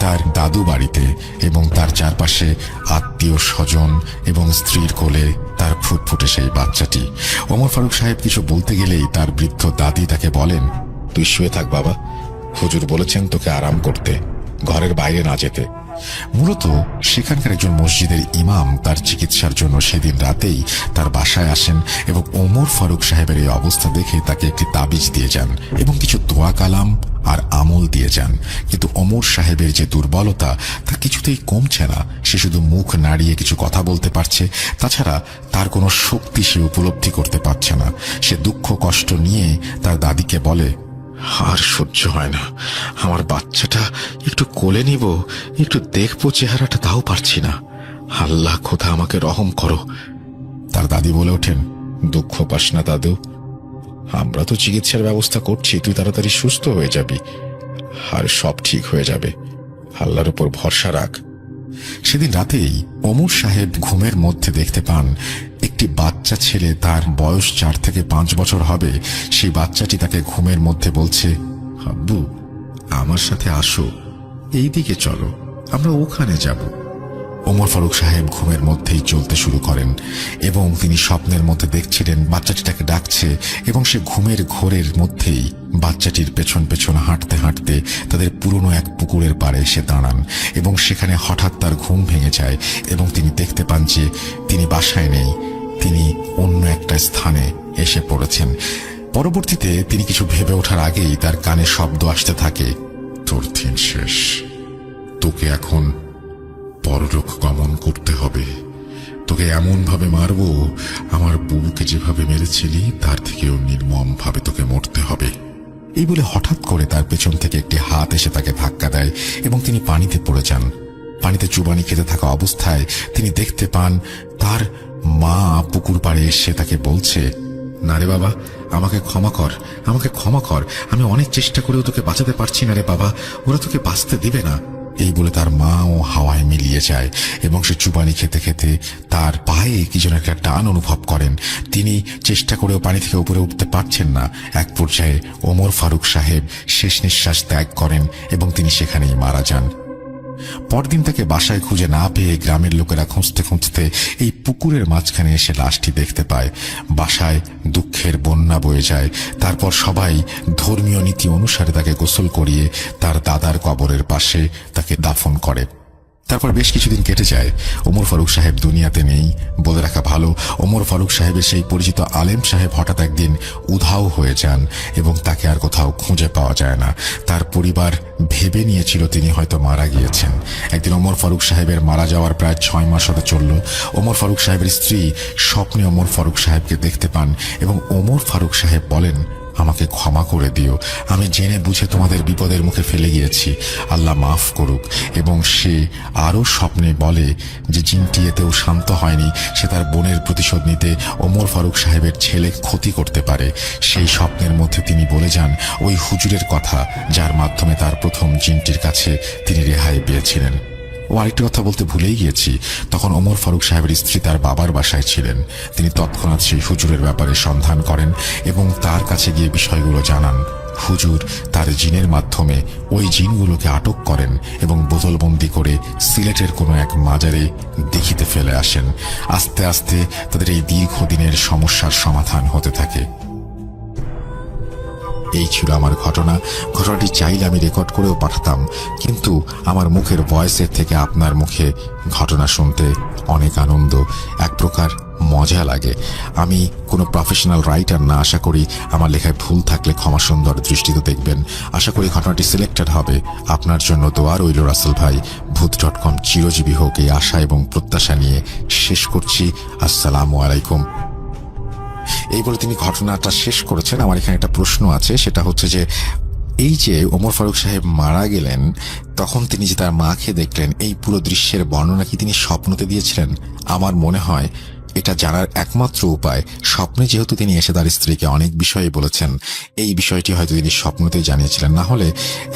তার দাদু বাড়িতে এবং তার চারপাশে আত্মীয় স্বজন এবং স্ত্রীর কোলে তার ফুটফুটে সেই বাচ্চাটি। ওমর ফারুক সাহেব কিছু বলতে গেলেই তার বৃদ্ধ দাদি তাকে বলেন, তুই শুয়ে থাক বাবা, হুজুর বলেছেন তোকে আরাম করতে, ঘরের বাইরে না যেতে। মূলত সেখানকার একজন মসজিদের ইমাম তার চিকিৎসার জন্য সেদিন রাতেই তার বাসায় আসেন এবং ওমর ফারুক সাহেবের এই অবস্থা দেখে তাকে একটি তাবিজ দিয়ে যান এবং কিছু দোয়া কালাম আর আমল দিয়ে যান। কিন্তু ওমর সাহেবের যে দুর্বলতা তা কিছুতেই কমছে না। সে শুধু মুখ নাড়িয়ে কিছু কথা বলতে পারছে, তাছাড়া তার কোনো শক্তি সে উপলব্ধি করতে পারছে না। সে দুঃখ কষ্ট নিয়ে তার দাদিকে বলে, আর সহ্য হয় না, আমার বাচ্চাটা একটু কোলে নিব, একটু দেখবো চেহারাটা, তাও পারছি না, আল্লাহ খোদা আমাকে রহম করো। তার দাদি বলে ওঠেন, দুঃখ পাস না দাদু, আমরা তো চিকিৎসার ব্যবস্থা করছি, তুই তাড়াতাড়ি সুস্থ হয়ে যাবি আর সব ঠিক হয়ে যাবে, আল্লাহর উপর ভরসা রাখ। সেদিন রাতেই ওমর সাহেব ঘুমের মধ্যে দেখতে পান একটি বাচ্চা ছেলে, তার বয়স 4 থেকে 5 বছর হবে। সেই বাচ্চাটি তাকে ঘুমের মধ্যে বলছে, আব্বু আমার সাথে আসো, এই দিকে চলো, আমরা ওখানে যাব। ওমর ফারুক সাহেব ঘুমের মধ্যেই চলতে শুরু করেন এবং তিনি স্বপ্নের মধ্যে দেখছিলেন বাচ্চাটি তাকে ডাকছে এবং সে ঘুমের ঘোরের মধ্যেই বাচ্চাটির পেছন পেছন হাঁটতে হাঁটতে তাদের পুরনো এক পুকুরের পাড়ে এসে দাঁড়ান এবং সেখানে হঠাৎ তার ঘুম ভেঙে যায় এবং তিনি দেখতে পান যে তিনি বাসায় নেই, তিনি অন্য একটা স্থানে এসে পড়েছেন। পরবর্তীতে তিনি কিছু ভেবে ওঠার আগেই তার কানে শব্দ আসতে থাকে, তোর দিন শেষ, তোকে এখন পরলোক গমন করতে হবে, তোকে এমন ভাবে মারব আমার বুবুকে যেভাবে মেরেছিলি তার থেকেও নির্মম ভাবে তোকে মরতে হবে। এই বলে হঠাৎ করে তার পেছন থেকে একটি হাত এসে তাকে ধাক্কা দেয় এবং তিনি পানিতে পড়ে যান। পানিতে চুবানি খেতে থাকা অবস্থায় তিনি দেখতে পান তার মা পুকুর পাড়ে এসে তাকে বলছে, না রে বাবা, আমাকে ক্ষমা কর, আমাকে ক্ষমা কর, আমি অনেক চেষ্টা করেও তোকে বাঁচাতে পারছি না রে বাবা, ওরা তোকে বাঁচতে দিবে না। এই বলে তার মা ও হাওয়ায় মিলিয়ে যায় এবং সে চুবানি খেতে খেতে তার পায়ে কি যেন একটা টান অনুভব করেন। তিনি চেষ্টা করেও পানি থেকে উপরে উঠতে পারছেন না। এক পর্যায়ে ওমর ফারুক সাহেব শেষ নিঃশ্বাস ত্যাগ করেন এবং তিনি সেখানেই মারা যান। পরদিন তাকে বাসায় খুঁজে না পেয়ে গ্রামের লোকেরা খুঁজতে খুঁজতে এই পুকুরের মাঝখানে এসে লাশটি দেখতে পায়। বাসায় দুঃখের বন্যা বয়ে যায়। তারপর সবাই ধর্মীয় নীতি অনুসারে তাকে গোসল করিয়ে তার দাদার কবরের পাশে তাকে দাফন করে। তারপর বেশ কিছুদিন কেটে যায়। ওমর ফারুক সাহেব দুনিয়াতে নেই। বলে রাখা ভালো, ওমর ফারুক সাহেবের সেই পরিচিত আলেম সাহেব হঠাৎ একদিন উধাও হয়ে যান এবং তাকে আর কোথাও খুঁজে পাওয়া যায় না। তার পরিবার ভেবে নিয়েছিল তিনি হয়তো মারা গিয়েছেন। একদিন ওমর ফারুক সাহেবের মারা যাওয়ার প্রায় 6 মাস হতে চলল। ওমর ফারুক সাহেবের স্ত্রী স্বপ্নে ওমর ফারুক সাহেবকে দেখতে পান এবং ওমর ফারুক সাহেব বলেন, আমাকে ক্ষমা করে দিও, আমি জেনে বুঝে তোমাদের বিপদের মুখে ফেলে গিয়েছি, আল্লাহ মাফ করুক। এবং সে আরও স্বপ্নে বলে যে জিনটি এতেও শান্ত হয়নি, সে তার বোনের প্রতিশোধ নিতে ওমর ফারুক সাহেবের ছেলে ক্ষতি করতে পারে। সেই স্বপ্নের মধ্যে তিনি বলে যান ওই হুজুরের কথা যার মাধ্যমে তার প্রথম জিনটির কাছে তিনি রেহাই পেয়েছিলেন। ও আরেকটি কথা বলতে ভুলেই গিয়েছি, তখন ওমর ফারুক সাহেবের স্ত্রী তার বাবার বাসায় ছিলেন। তিনি তৎক্ষণাৎ সেই হুজুরের ব্যাপারে সন্ধান করেন এবং তার কাছে গিয়ে বিষয়গুলো জানান। হুজুর তার জিনের মাধ্যমে ওই জিনগুলোকে আটক করেন এবং বোতলবন্দি করে সিলেটের কোনো এক মাজারে দেখিতে ফেলে আসেন। আস্তে আস্তে তাদের এই দীর্ঘদিনের সমস্যার সমাধান হতে থাকে। এই ছিল আমার ঘটনাটি চাইলে আমি রেকর্ড করেও পাঠাতাম, কিন্তু আমার মুখের ভয়েসের থেকে আপনার মুখে ঘটনা শুনতে অনেক আনন্দ, এক প্রকার মজা লাগে। আমি কোনো প্রফেশনাল রাইটার না, আশা করি আমার লেখায় ভুল থাকলে ক্ষমা সুন্দর দৃষ্টিতে দেখবেন। আশা করি ঘটনাটি সিলেক্টেড হবে। আপনার জন্য দোয়া রইল রাসেল ভাই। ভূত.com চিরজীবী হোক এই আশা এবং প্রত্যাশা নিয়ে শেষ করছি। আসসালামু আলাইকুম। এই বলে তিনি ঘটনাটা শেষ করেছেন। আমার এখানে একটা প্রশ্ন আছে, সেটা হচ্ছে যে এই যে ওমর ফারুক সাহেব মারা গেলেন, তখন তিনি যে তার মাকে দেখলেন, এই পুরো দৃশ্যের বর্ণনা কি তিনি স্বপ্নতে দিয়েছিলেন? আমার মনে হয় এটা জানার একমাত্র উপায়, স্বপ্নে যেহেতু তিনি এসে তার স্ত্রীকে অনেক বিষয়ে বলেছেন, এই বিষয়টি হয়তো তিনি স্বপ্নতেই জানিয়েছিলেন। না হলে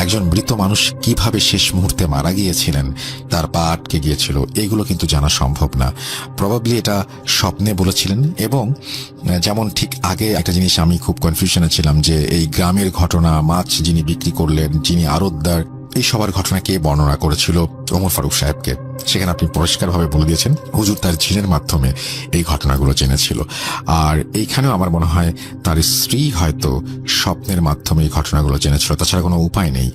একজন মৃত মানুষ কিভাবে শেষ মুহূর্তে মারা গিয়েছিলেন, তার পা আটকে গিয়েছিল, এগুলো কিন্তু জানা সম্ভব না। প্রবাবলি এটা স্বপ্নে বলেছিলেন। এবং যেমন ঠিক আগে একটা জিনিস আমি খুব কনফিউশনে ছিলাম যে এই গ্রামের ঘটনা, মাছ যিনি বিক্রি করলেন, যিনি আড়তদার, এই সবার ঘটনা কে বর্ণনা করেছিল ওমর ফারুক সাহেবকে, সেখানে আপনি পরিষ্কারভাবে বলে দিয়েছেন হুজুর তার জিনের মাধ্যমে এই ঘটনাগুলো জেনেছিল। আর এইখানেও আমার মনে হয় তার স্ত্রী হয়তো স্বপ্নের মাধ্যমে এই ঘটনাগুলো জেনেছিল, তাছাড়া কোনো উপায় নেই।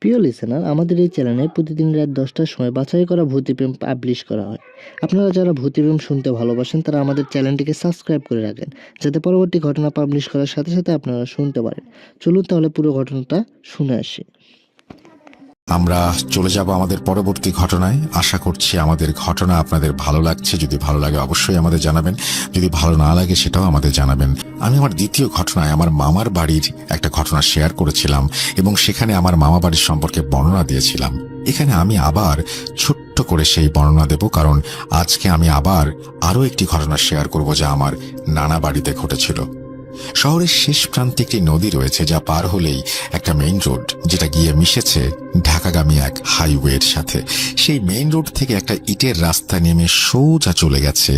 প্রিয় লিসেনার, আমাদের এই চ্যানেলে প্রতিদিন রাত 10টার সময় বাছাই করা ভূতিপ্রেম পাবলিশ করা হয়। আপনারা যারা ভূতিপ্রেম শুনতে ভালোবাসেন তারা আমাদের চ্যানেলটিকে সাবস্ক্রাইব করে রাখেন, যাতে পরবর্তী ঘটনা পাবলিশ করার সাথে সাথে আপনারা শুনতে পারেন। চলুন তাহলে পুরো ঘটনাটা শুনে আসি। আমরা চলে যাব আমাদের পরবর্তী ঘটনায়। আশা করছি আমাদের ঘটনা আপনাদের ভালো লাগছে। যদি ভালো লাগে অবশ্যই আমাদের জানাবেন, যদি ভালো না লাগে সেটাও আমাদের জানাবেন। আমি আমার দ্বিতীয় ঘটনায় আমার মামার বাড়ির একটা ঘটনা শেয়ার করেছিলাম এবং সেখানে আমার মামা বাড়ির সম্পর্কে বর্ণনা দিয়েছিলাম। এখানে আমি আবার ছোট্ট করে সেই বর্ণনা দেব, কারণ আজকে আমি আবার আরো একটি ঘটনা শেয়ার করব যা আমার নানা বাড়িতে ঘটেছিল। শহরের শেষ প্রান্তে একটি নদী রয়েছে, যা পার হলেই একটা মেইন রোড, যেটা গিয়ে মিশেছে ঢাকাগামী এক হাইওয়ের সাথে। সেই মেইন রোড থেকে একটা ইটের রাস্তা নেমে সোজা চলে গেছে,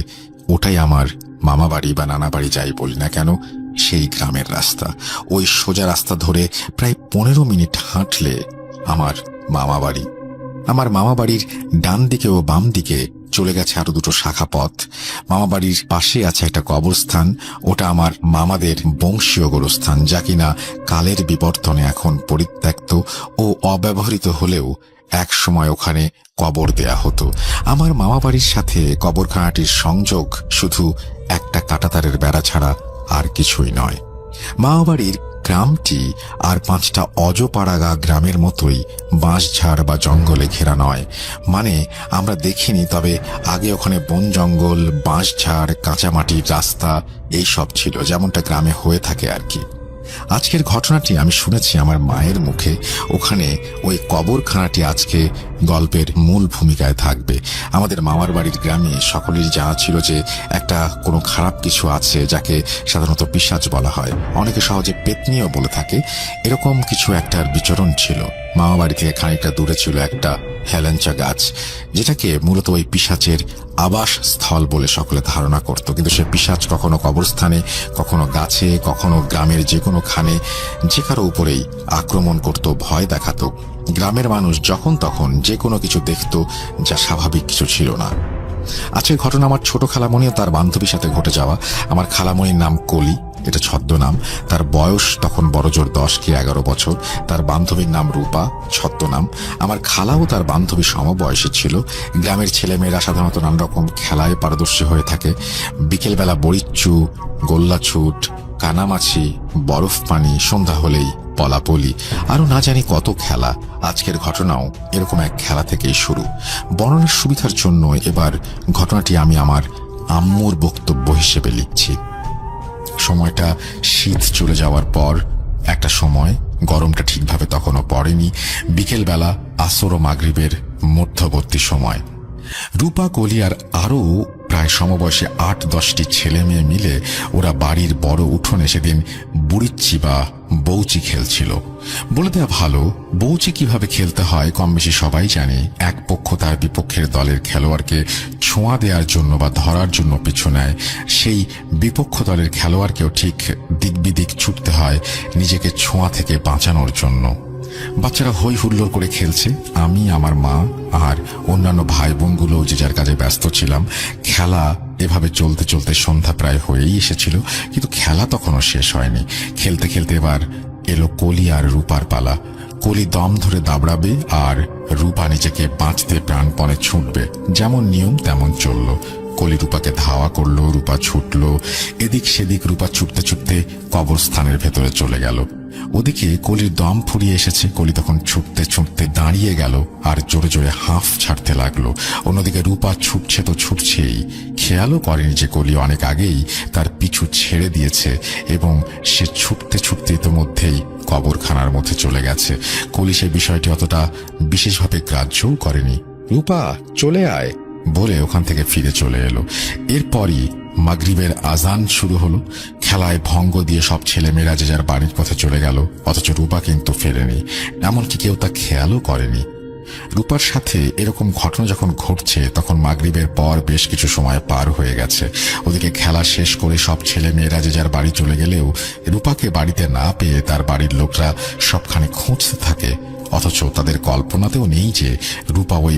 ওটাই আমার মামা বাড়ি বা নানা বাড়ি যাই বলি না কেন, সেই গ্রামের রাস্তা। ওই সোজা রাস্তা ধরে প্রায় 15 মিনিট হাঁটলে আমার মামা বাড়ি। আমার মামা বাড়ির ডান দিকে ও বাম দিকে চলে গেছে আরো দুটো শাখা পথ। মামা বাড়ির পাশে আছে একটা কবরস্থান, ওটা আমার মামাদের বংশীয় গোরস্থান, যা কিনা কালের বিবর্তনে এখন পরিত্যক্ত ও অব্যবহৃত হলেও এক সময় ওখানে কবর দেয়া হতো। আমার মামা বাড়ির সাথে কবরখানাটির সংযোগ শুধু একটা কাঁটাতারের বেড়া ছাড়া আর কিছুই নয়। মামাবাড়ির গ্রামটি আর 5টা অজপাড়াগা গ্রামের মতোই বাঁশঝাড় বা জঙ্গলে ঘেরা নয়। মানে আমরা দেখিনি, তবে আগে ওখানে বন জঙ্গল, বাঁশঝাড়, কাঁচামাটির রাস্তা এইসব ছিল, যেমনটা গ্রামে হয়ে থাকে আর কি। আজকের ঘটনাটি আমি শুনেছি আমার মায়ের মুখে। ওখানে ওই কবরখানাটি আজকে গল্পের মূল ভূমিকায় থাকবে। আমাদের মামার বাড়ির গ্রামে সকলেরই জানা ছিল যে একটা কোনো খারাপ কিছু আছে, যাকে সাধারণত পিশাচ বলা হয়, অনেকে সহজে পেতনিও বলে থাকে। এরকম কিছু একটার বিচরণ ছিল। মামা বাড়ি থেকে খানিকটা দূরে ছিল একটা হেলেঞ্চা গাছ, যেটাকে মূলত ওই পিশাচের আবাস স্থল বলে সকলে ধারণা করত। কিন্তু সে পিশাচ কখনো কবরস্থানে, কখনো গাছে, কখনো গ্রামের যে কোনো খানে যে কারো উপরেই আক্রমণ করত, ভয় দেখাত। গ্রামের মানুষ যখন তখন যে কোনো কিছু দেখত, যা স্বাভাবিক কিছু ছিল না। আজকের ঘটনা আমার ছোট খালামণি ও তার বান্ধবীর সাথে ঘটে যাওয়া। আমার খালামণির নাম কলি, এটা ছদ্মনাম। তার বয়স তখন বড়জোর 10 কি 11 বছর। তার বান্ধবীর নাম রূপা, ছদ্মনাম। আমার খালাও তার বান্ধবী সমবয়সী ছিল। গ্রামের ছেলেমেয়েরা সাধারণত নানা রকম খেলায় পারদর্শী হয়ে থাকে। বিকেলবেলা বড়িচ্চু, গোল্লাছুট, কানামাছি, বরফ পানি, সন্ধ্যা হলেই পলাপলি, আরো না জানি কত খেলা। আজকের ঘটনাও এরকম এক খেলা থেকেই শুরু। বর্ণনার সুবিধার জন্য এবার ঘটনাটি আমি আমার আম্মুর বক্তব্য হিসেবে লিখছি। সময়টা শীত চলে যাওয়ার পর একটা সময়, গরমটা ঠিকভাবে তখনও পড়েনি। বিকেলবেলা আসর ও মাগরিবের মধ্যবর্তী সময়। রূপা, কলি আর আরও প্রায় সমবয়সী 8-10টি ছেলে মেয়ে মিলে ওরা বাড়ির বড় উঠোনে সেদিন বুড়িচ্চি বা বৌচি খেলছিল। বলে দেওয়া ভালো, বৌচি কিভাবে খেলতে হয় কম বেশি সবাই জানে। এক পক্ষ তার বিপক্ষের দলের খেলোয়াড়কে ছোঁয়া দেওয়ার জন্য বা ধরার জন্য পিছু নেয়, সেই বিপক্ষ দলের খেলোয়াড়কেও ঠিক দিক বিদিক ছুটতে হয় নিজেকে ছোঁয়া থেকে বাঁচানোর জন্য। বাচ্চারা হই হুল্লোড় করে খেলছে। আমি, আমার মা আর অন্যান্য ভাই বোনগুলো যে যার কাজে ব্যস্ত ছিলাম। খেলা এভাবে চলতে চলতে সন্ধ্যা প্রায় হয়েই এসেছিল, কিন্তু খেলা তখনও শেষ হয়নি। খেলতে খেলতে এবার এলো কলি আর রূপার পালা। কলি দম ধরে দাবড়াবে আর রূপা নিজেকে বাঁচতে প্রাণপণে ছুটবে। যেমন নিয়ম তেমন চলল। কলি রূপাকে ধাওয়া করলো, রূপা ছুটলো এদিক সেদিক। রূপা ছুটতে ছুটতে কবরস্থানের ভেতরে চলে গেল। ওদিকে কলির দম ফুরিয়ে এসেছে। কলি তখন ছুটতে ছুটতে দাঁড়িয়ে গেল আর জোরে জোরে হাঁফ ছাড়তে লাগলো। অন্যদিকে রূপা ছুটছে তো ছুটছেই, খেয়ালও করেনি যে কলি অনেক আগেই তার পিছু ছেড়ে দিয়েছে এবং সে ছুটতে ছুটতে ইতোমধ্যেই কবরখানার মধ্যে চলে গেছে। কলি সে বিষয়টি অতটা বিশেষভাবে গ্রাহ্যও করেনি। রূপা চলে আয় বলে ওখান থেকে ফিরে চলে এলো। এরপরই মাগরিবের আজান শুরু হলো। খেলায় ভঙ্গ দিয়ে সব ছেলেমেয়েরা যে যার বাড়ির পথে চলে গেল, অথচ রূপা কিন্তু ফেরেনি। এমনকি কেউ তা খেয়ালও করেনি। রূপার সাথে এরকম ঘটনা যখন ঘটছে তখন মাগরিবের পর বেশ কিছু সময় পার হয়ে গেছে। ওদিকে খেলা শেষ করে সব ছেলে মেয়েরা যে যার বাড়ি চলে গেলেও রূপাকে বাড়িতে না পেয়ে তার বাড়ির লোকরা সবখানে খুঁজতে থাকে। অথচ তাদের কল্পনাতেও নেই যে রূপা ওই